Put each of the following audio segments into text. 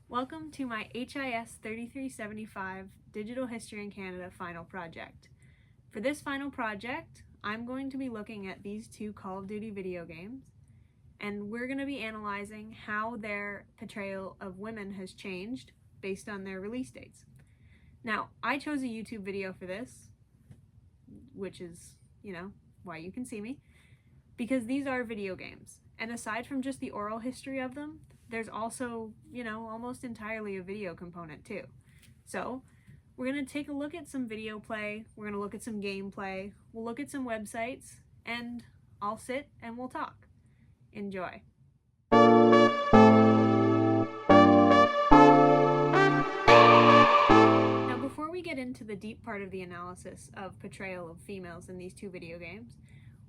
Welcome to my HIS3375 Digital History in Canada final project. For this final project, I'm going to be looking at these two Call of Duty video games, and we're going to be analyzing how their portrayal of women has changed based on their release dates. Now, I chose a YouTube video for this, which is, why you can see me, because these are video games, and aside from just the oral history of them, there's also, almost entirely a video component too. So we're going to take a look at some video play, we're going to look at some gameplay, we'll look at some websites, and I'll sit and we'll talk. Enjoy. Now, before we get into the deep part of the analysis of portrayal of females in these two video games,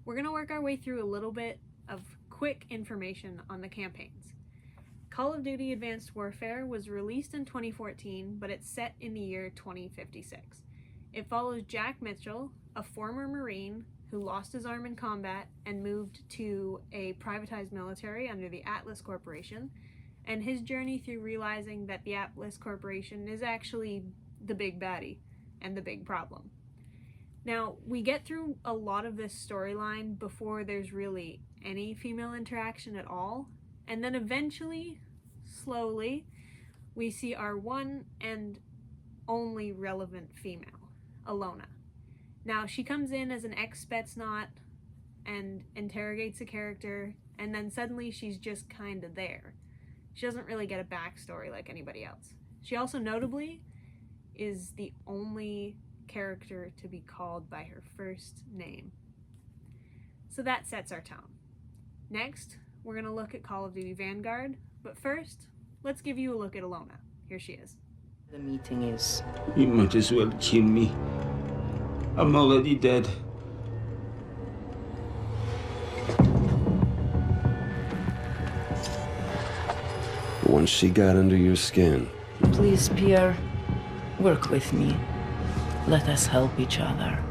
we're going to work our way through a little bit of quick information on the campaigns. Call of Duty Advanced Warfare was released in 2014, but it's set in the year 2056. It follows Jack Mitchell, a former Marine who lost his arm in combat and moved to a privatized military under the Atlas Corporation, and his journey through realizing that the Atlas Corporation is actually the big baddie and the big problem. Now, we get through a lot of this storyline before there's really any female interaction at all, and then eventually, slowly, we see our one and only relevant female, Alona. Now, she comes in as an ex-Spetsnaz and interrogates a character, and then suddenly she's just kind of there. She doesn't really get a backstory like anybody else. She also notably is the only character to be called by her first name. So that sets our tone. Next, we're going to look at Call of Duty Vanguard, but first, let's give you a look at Alona. Here she is. The meeting is... You might as well kill me. I'm already dead. Once she got under your skin. Please, Pierre, work with me. Let us help each other.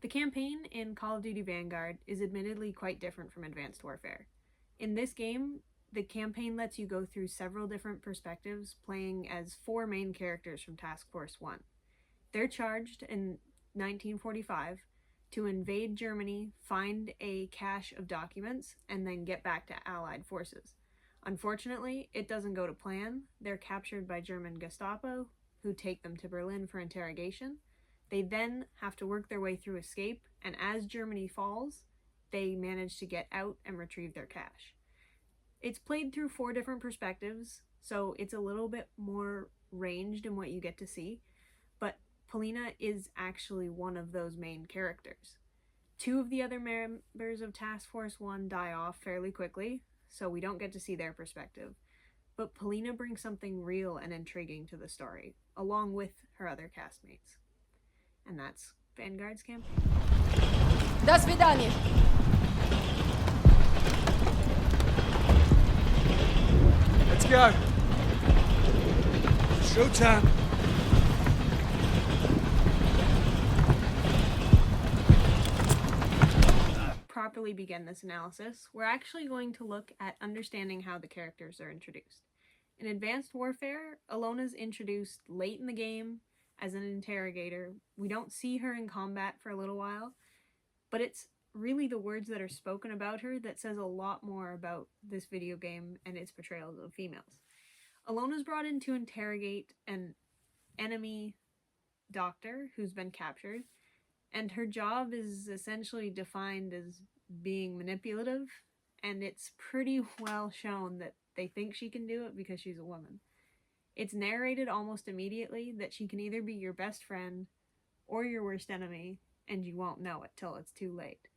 The campaign in Call of Duty Vanguard is admittedly quite different from Advanced Warfare. In this game, the campaign lets you go through several different perspectives, playing as four main characters from Task Force 1. They're charged in 1945 to invade Germany, find a cache of documents, and then get back to Allied forces. Unfortunately, it doesn't go to plan. They're captured by German Gestapo, who take them to Berlin for interrogation. They then have to work their way through escape, and as Germany falls, they manage to get out and retrieve their cache. It's played through four different perspectives, so it's a little bit more ranged in what you get to see, but Polina is actually one of those main characters. Two of the other members of Task Force 1 die off fairly quickly, so we don't get to see their perspective, but Polina brings something real and intriguing to the story, along with her other castmates. And that's Vanguard's campaign. До свидания! Let's go! Showtime! Properly begin this analysis, we're actually going to look at understanding how the characters are introduced. In Advanced Warfare, Alona's introduced late in the game as an interrogator. We don't see her in combat for a little while, but it's really the words that are spoken about her that says a lot more about this video game and its portrayals of females. Alona's brought in to interrogate an enemy doctor who's been captured, and her job is essentially defined as being manipulative, and it's pretty well shown that they think she can do it because she's a woman. It's narrated almost immediately that she can either be your best friend or your worst enemy, and you won't know it till it's too late.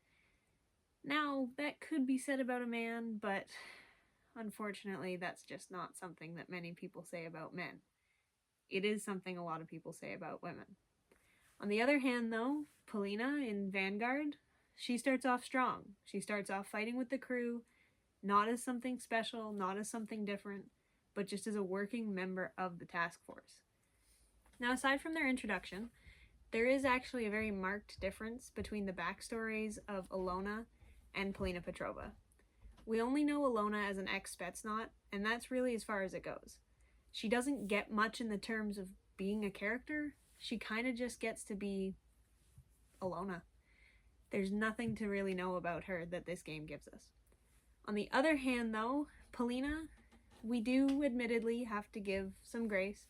Now, that could be said about a man, but unfortunately that's just not something that many people say about men. It is something a lot of people say about women. On the other hand, though, Polina in Vanguard, she starts off strong. She starts off fighting with the crew, not as something special, not as something different, but just as a working member of the task force. Now, aside from their introduction, there is actually a very marked difference between the backstories of Alona and Polina Petrova. We only know Alona as an ex-Spetsnaz, and that's really as far as it goes. She doesn't get much in the terms of being a character. She kind of just gets to be Alona. There's nothing to really know about her that this game gives us. On the other hand, though, Polina, we do admittedly have to give some grace.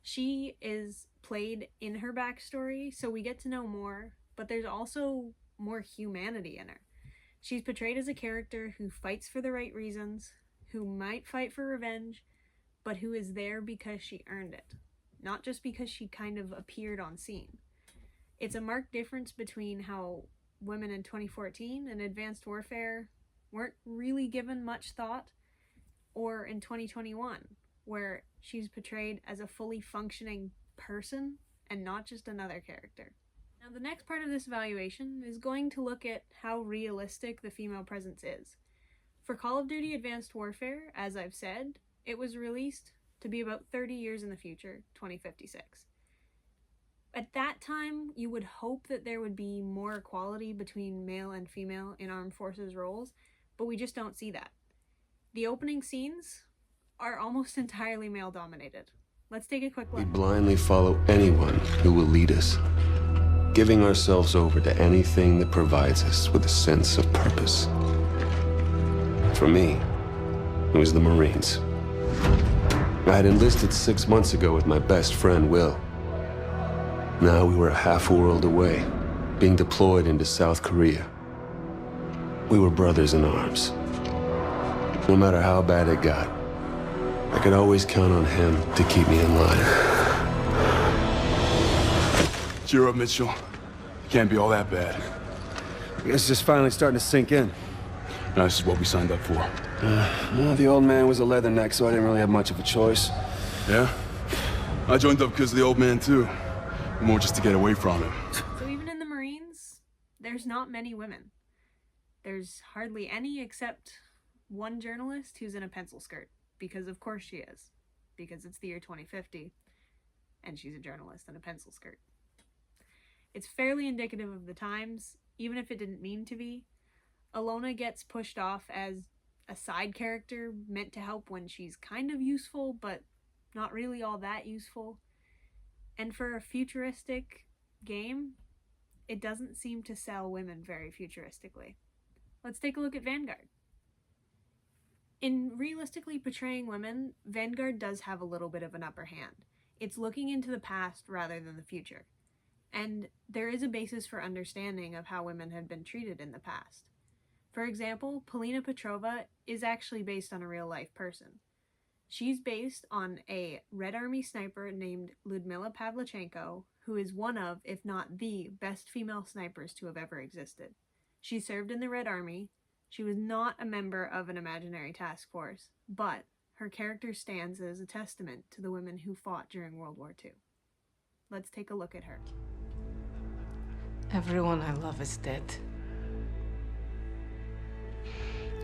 She is played in her backstory, so we get to know more, but there's also more humanity in her. She's portrayed as a character who fights for the right reasons, who might fight for revenge, but who is there because she earned it, not just because she kind of appeared on scene. It's a marked difference between how women in 2014 in Advanced Warfare weren't really given much thought, or in 2021, where she's portrayed as a fully functioning person and not just another character. Now, the next part of this evaluation is going to look at how realistic the female presence is. For Call of Duty Advanced Warfare, as I've said, it was released to be about 30 years in the future, 2056. At that time, you would hope that there would be more equality between male and female in armed forces roles, but we just don't see that. The opening scenes are almost entirely male-dominated. Let's take a quick look. We blindly follow anyone who will lead us, giving ourselves over to anything that provides us with a sense of purpose. For me, it was the Marines. I had enlisted 6 months ago with my best friend, Will. Now we were a half world away, being deployed into South Korea. We were brothers in arms. No matter how bad it got, I could always count on him to keep me in line. Cheer up, Mitchell. Can't be all that bad. I guess it's just finally starting to sink in. Now, this is what we signed up for. Well, the old man was a leatherneck, so I didn't really have much of a choice. Yeah? I joined up because of the old man, too. More just to get away from him. So even in the Marines, there's not many women. There's hardly any except one journalist who's in a pencil skirt. Because of course she is. Because it's the year 2050, and she's a journalist in a pencil skirt. It's fairly indicative of the times, even if it didn't mean to be. Alona gets pushed off as a side character meant to help when she's kind of useful, but not really all that useful. And for a futuristic game, it doesn't seem to sell women very futuristically. Let's take a look at Vanguard. In realistically portraying women, Vanguard does have a little bit of an upper hand. It's looking into the past rather than the future. And there is a basis for understanding of how women had been treated in the past. For example, Polina Petrova is actually based on a real-life person. She's based on a Red Army sniper named Lyudmila Pavlichenko, who is one of, if not the, best female snipers to have ever existed. She served in the Red Army. She was not a member of an imaginary task force, but her character stands as a testament to the women who fought during World War II. Let's take a look at her. Everyone I love is dead.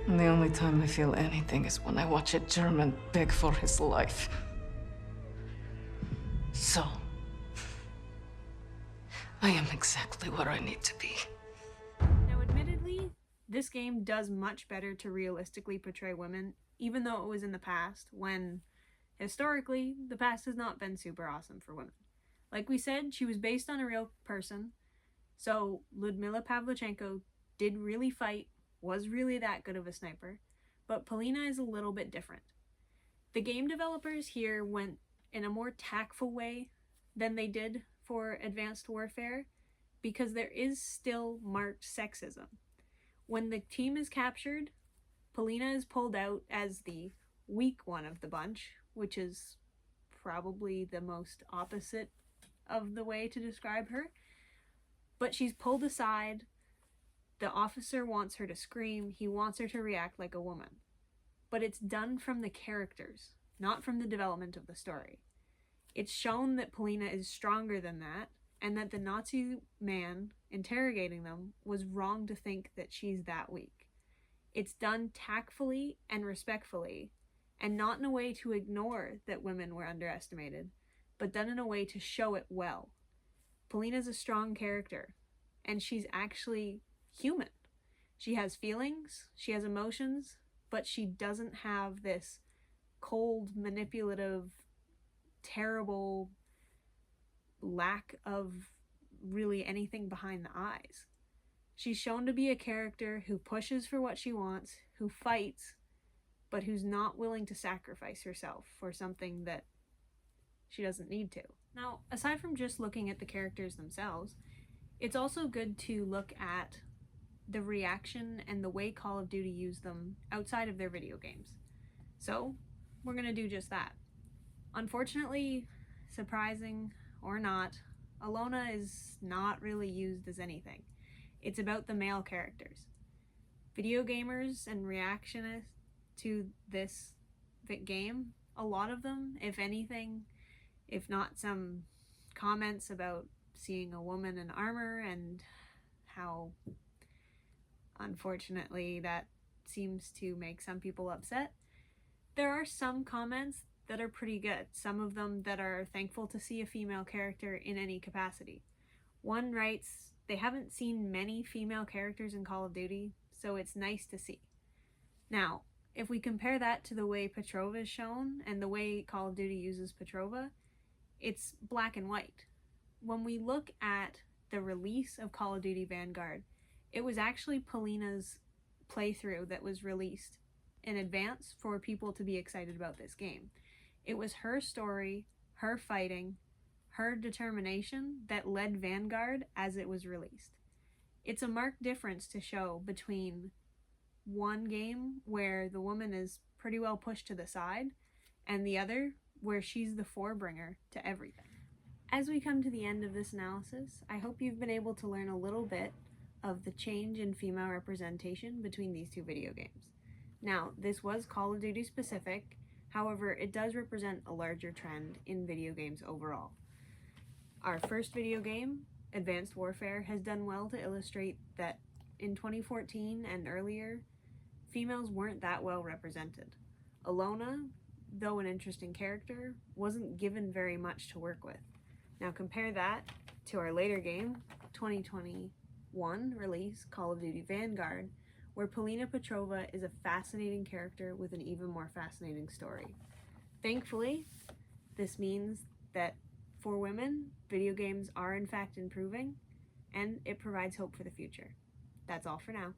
And the only time I feel anything is when I watch a German beg for his life. So, I am exactly where I need to be. Now, admittedly, this game does much better to realistically portray women, even though it was in the past, when, historically, the past has not been super awesome for women. Like we said, she was based on a real person, so Lyudmila Pavlichenko did really fight, was really that good of a sniper, but Polina is a little bit different. The game developers here went in a more tactful way than they did for Advanced Warfare, because there is still marked sexism. When the team is captured, Polina is pulled out as the weak one of the bunch, which is probably the most opposite of the way to describe her. But she's pulled aside. The officer wants her to scream. He wants her to react like a woman. But it's done from the characters, not from the development of the story. It's shown that Polina is stronger than that, and that the Nazi man interrogating them was wrong to think that she's that weak. It's done tactfully and respectfully, and not in a way to ignore that women were underestimated, but done in a way to show it well. Polina's a strong character, and she's actually human. She has feelings, she has emotions, but she doesn't have this cold, manipulative, terrible lack of really anything behind the eyes. She's shown to be a character who pushes for what she wants, who fights, but who's not willing to sacrifice herself for something that she doesn't need to. Now, aside from just looking at the characters themselves, it's also good to look at the reaction and the way Call of Duty use them outside of their video games. So, we're gonna do just that. Unfortunately, surprising or not, Alona is not really used as anything. It's about the male characters. Video gamers and reactionists to this game, a lot of them, if anything, if not some comments about seeing a woman in armor and how unfortunately that seems to make some people upset. There are some comments that are pretty good, some of them that are thankful to see a female character in any capacity. One writes, they haven't seen many female characters in Call of Duty, so it's nice to see. Now, if we compare that to the way Petrova is shown and the way Call of Duty uses Petrova, it's black and white. When we look at the release of Call of Duty Vanguard, it was actually Polina's playthrough that was released in advance for people to be excited about this game. It was her story, her fighting, her determination that led Vanguard as it was released. It's a marked difference to show between one game where the woman is pretty well pushed to the side and the other where she's the forebringer to everything. As we come to the end of this analysis, I hope you've been able to learn a little bit of the change in female representation between these two video games. Now, this was Call of Duty specific, however, it does represent a larger trend in video games overall. Our first video game, Advanced Warfare, has done well to illustrate that in 2014 and earlier, females weren't that well represented. Alona, though an interesting character, wasn't given very much to work with. Now compare that to our later game, 2021 release, Call of Duty Vanguard, where Polina Petrova is a fascinating character with an even more fascinating story. Thankfully, this means that for women, video games are in fact improving, and it provides hope for the future. That's all for now.